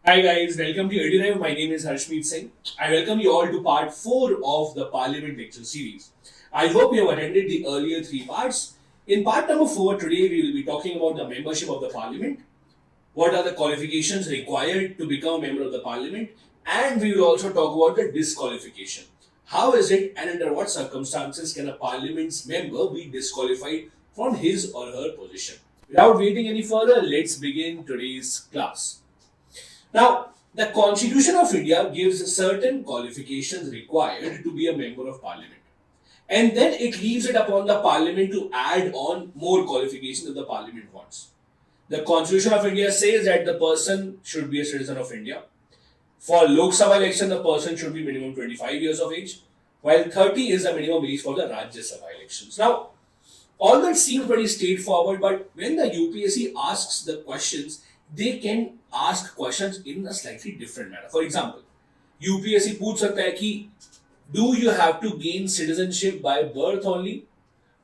Hi guys, welcome to EduRev. My name is Harshmeet Singh. I welcome you all to part 4 of the Parliament lecture series. I hope you have attended the earlier 3 parts. In part number 4 today we will be talking about the membership of the Parliament, what are the qualifications required to become a member of the Parliament, and we will also talk about the disqualification. How is it and under what circumstances can a Parliament's member be disqualified from his or her position? Without waiting any further, let's begin today's class. Now, the Constitution of India gives certain qualifications required to be a member of Parliament. And then it leaves it upon the Parliament to add on more qualifications that the Parliament wants. The Constitution of India says that the person should be a citizen of India. For Lok Sabha election, the person should be minimum 25 years of age, while 30 is the minimum age for the Rajya Sabha elections. Now, all that seems pretty straightforward, but when the UPSC asks the questions, they can ask questions in a slightly different manner. For example, UPSC पूछ सकता है कि do you have to gain citizenship by birth only?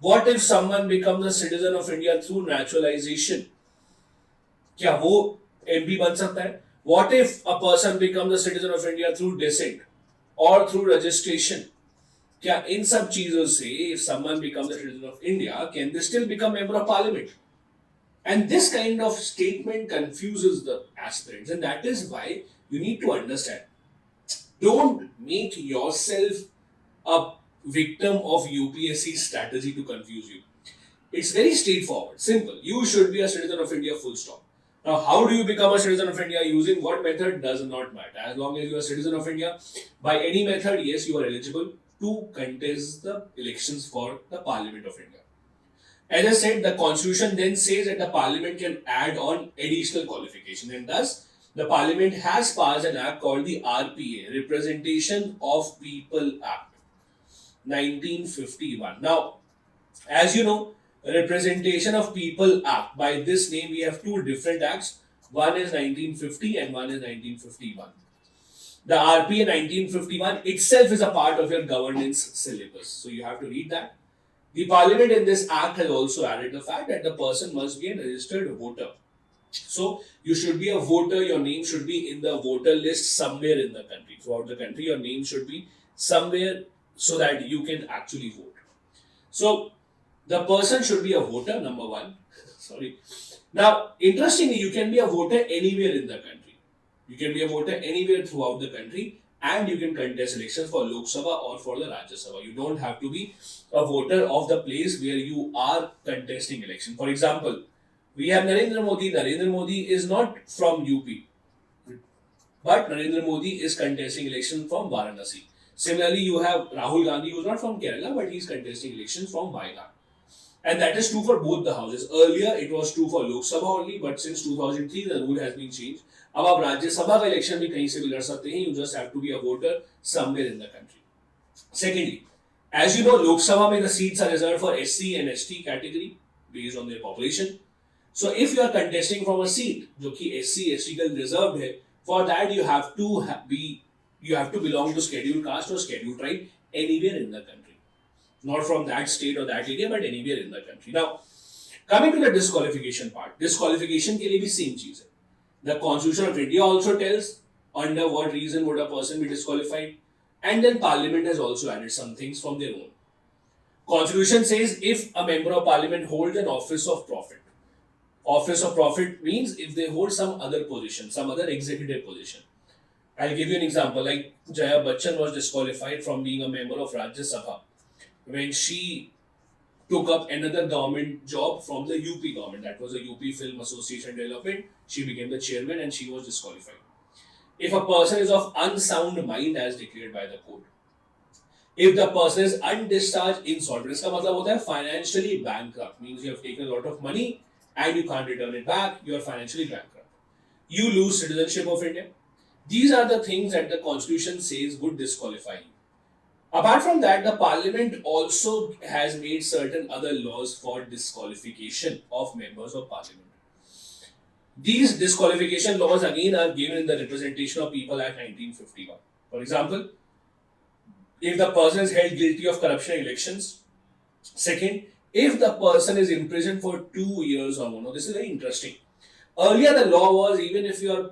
What if someone becomes a citizen of India through naturalization? क्या वो MP बन सकता है? What if a person becomes a citizen of India through descent or through registration? क्या इन सब चीजों से if someone becomes a citizen of India, can they still become member of parliament? And this kind of statement confuses the aspirants, and that is why you need to understand. Don't make yourself a victim of UPSC strategy to confuse you. It's very straightforward, simple. You should be a citizen of India, full stop. Now, how do you become a citizen of India? Using what method does not matter. As long as you are a citizen of India, by any method, yes, you are eligible to contest the elections for the Parliament of India. As I said, the Constitution then says that the Parliament can add on additional qualification, and thus the Parliament has passed an act called the RPA, Representation of People Act, 1951. Now, as you know, Representation of People Act, by this name we have two different acts. One is 1950 and one is 1951. The RPA 1951 itself is a part of your governance syllabus, so you have to read that. The Parliament in this act has also added the fact that the person must be a registered voter. So you should be a voter, your name should be in the voter list somewhere in the country. Throughout the country, your name should be somewhere so that you can actually vote. So the person should be a voter, number one. Sorry. Now, interestingly, you can be a voter anywhere in the country. You can be a voter anywhere throughout the country, and you can contest elections for Lok Sabha or for the Rajya Sabha. You don't have to be a voter of the place where you are contesting election. For example, we have Narendra Modi. Narendra Modi is not from UP, but Narendra Modi is contesting election from Varanasi. Similarly, you have Rahul Gandhi, who is not from Kerala, but he is contesting elections from Wayanad. And that is true for both the houses. Earlier, it was true for Lok Sabha only, but since 2003, the rule has been changed. अब आप राज्यसभा का election भी कहीं से भी लड़ सकते हैं. You just have to be a voter somewhere in the country. Secondly, as you know, Lok Sabha में the seats are reserved for SC and ST category based on their population. So if you are contesting from a seat जो कि SC ST का reserved है, for that you have to belong to scheduled caste or scheduled tribe anywhere in the country. Not from that state or that area, but anywhere in the country. Now, coming to the disqualification part, disqualification के लिए भी same चीज है. The Constitution of India also tells under what reason would a person be disqualified, and then Parliament has also added some things from their own. Constitution says if a member of Parliament holds an office of profit. Office of profit means if they hold some other position, some other executive position. I'll give you an example. Like Jaya Bachchan was disqualified from being a member of Rajya Sabha when she took up another government job from the UP government. That was the UP Film Association Development. She became the chairman and she was disqualified. If a person is of unsound mind as declared by the court, if the person is undischarged insolvent, इसका मतलब होता है financially bankrupt, means you have taken a lot of money and you can't return it back, you are financially bankrupt. You lose citizenship of India. These are the things that the Constitution says would disqualify you. Apart from that, the Parliament also has made certain other laws for disqualification of members of Parliament. These disqualification laws again are given in the Representation of People Act 1951. For example, if the person is held guilty of corruption in elections. Second, if the person is imprisoned for 2 years or more. Now, this is very interesting. Earlier, the law was even if you are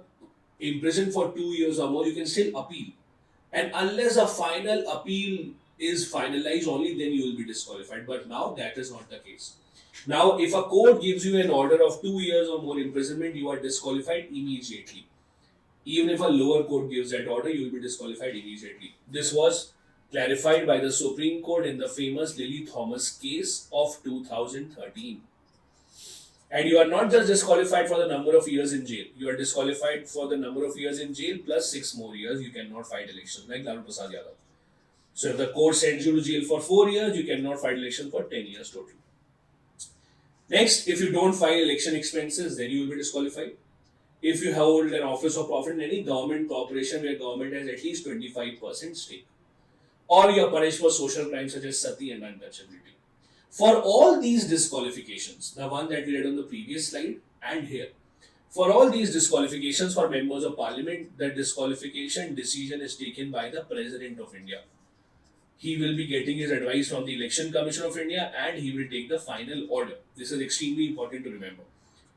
imprisoned for 2 years or more, you can still appeal. And unless a final appeal is finalized, only then you will be disqualified. But now that is not the case. Now, if a court gives you an order of 2 years or more imprisonment, you are disqualified immediately. Even if a lower court gives that order, you will be disqualified immediately. This was clarified by the Supreme Court in the famous Lily Thomas case of 2013. And you are not just disqualified for the number of years in jail, you are disqualified for the number of years in jail plus 6 more years. You cannot fight elections like Lalu Prasad Yadav. So if the court sends you to jail for 4 years, you cannot fight election for 10 years total. Next, if you don't file election expenses, then you will be disqualified. If you hold an office of profit in any government corporation where government has at least 25% stake, or you are punished for social crimes such as sati and untouchability. For all these disqualifications, the one that we read on the previous slide and here, for all these disqualifications for members of parliament, the disqualification decision is taken by the President of India. He will be getting his advice from the Election Commission of India and he will take the final order. This is extremely important to remember.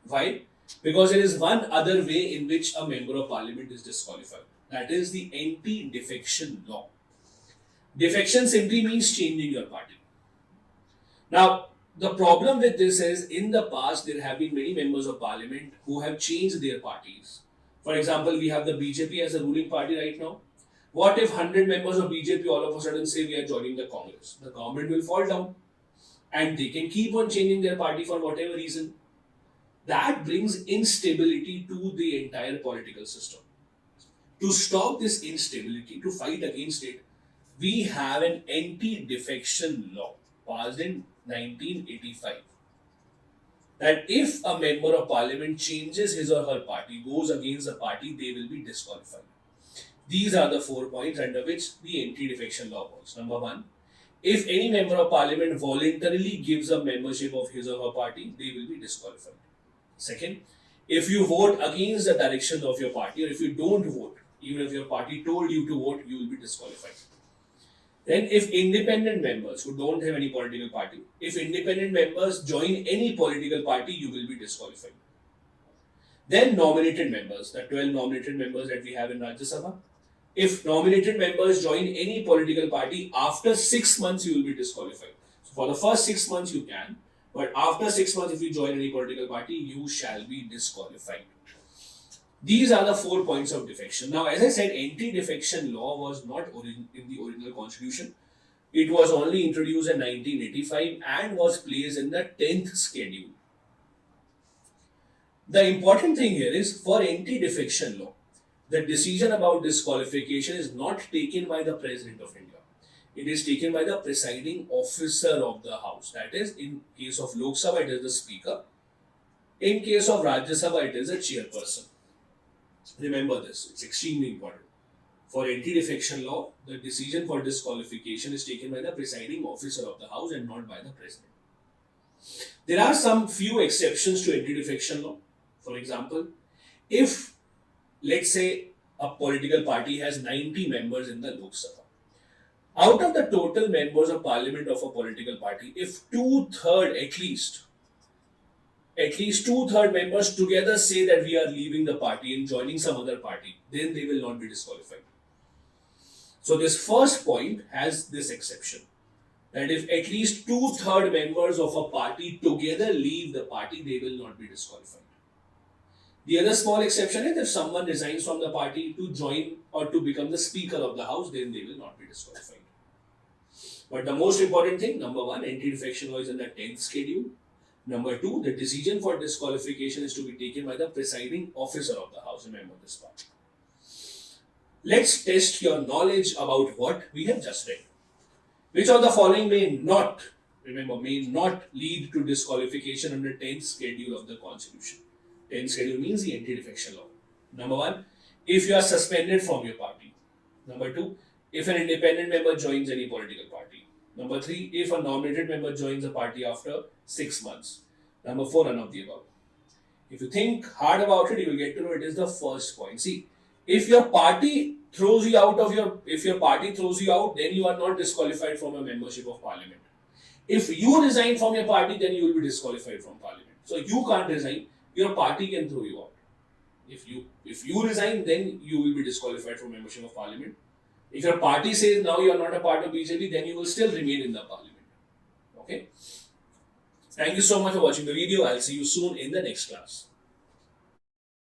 Why? Because there is one other way in which a member of parliament is disqualified. That is the anti-defection law. Defection simply means changing your party. Now, the problem with this is, in the past, there have been many members of parliament who have changed their parties. For example, we have the BJP as a ruling party right now. What if 100 members of BJP all of a sudden say we are joining the Congress? The government will fall down and they can keep on changing their party for whatever reason. That brings instability to the entire political system. To stop this instability, to fight against it, we have an anti-defection law passed in 1985. That if a member of parliament changes his or her party, goes against the party, they will be disqualified. These are the 4 points under which the anti-defection law works. Number 1, if any member of parliament voluntarily gives up membership of his or her party, they will be disqualified. Second, if you vote against the direction of your party, or if you don't vote, even if your party told you to vote, you will be disqualified. Then if independent members who don't have any political party, if independent members join any political party, you will be disqualified. Then nominated members, the 12 nominated members that we have in Rajya Sabha, if nominated members join any political party, after 6 months you will be disqualified. So for the first 6 months you can, but after 6 months if you join any political party, you shall be disqualified. These are the 4 points of defection. Now, as I said, anti-defection law was not in the original constitution. It was only introduced in 1985 and was placed in the 10th schedule. The important thing here is, for anti-defection law, the decision about disqualification is not taken by the President of India. It is taken by the presiding officer of the House. That is, in case of Lok Sabha, it is the Speaker. In case of Rajya Sabha, it is the Chairperson. Remember this, it's extremely important. For anti-defection law, the decision for disqualification is taken by the presiding officer of the House and not by the President. There are some few exceptions to anti-defection law. For example, if, let's say, a political party has 90 members in the Lok Sabha, out of the total members of parliament of a political party, if at least two-thirds members together say that we are leaving the party and joining some other party, then they will not be disqualified. So this first point has this exception, that if at least two-thirds members of a party together leave the party, they will not be disqualified. The other small exception is if someone resigns from the party to join or to become the Speaker of the House, then they will not be disqualified. But the most important thing, number 1, anti-defection law is in the 10th schedule. Number 2, the decision for disqualification is to be taken by the presiding officer of the House. Remember this part. Let's test your knowledge about what we have just read. Which of the following may not lead to disqualification under 10th schedule of the Constitution? 10th schedule means the anti-defection law. Number 1, if you are suspended from your party. Number 2, if an independent member joins any political party. Number 3, if a nominated member joins a party after 6 months. Number 4, none of the above. If you think hard about it, you will get to know it is the first point. See, if your party throws you out, then you are not disqualified from a membership of parliament. If you resign from your party, then you will be disqualified from parliament. So you can't resign, your party can throw you out. If you resign, then you will be disqualified from membership of parliament. If your party says now you are not a part of BJP, then you will still remain in the parliament. Okay. Thank you so much for watching the video. I'll see you soon in the next class.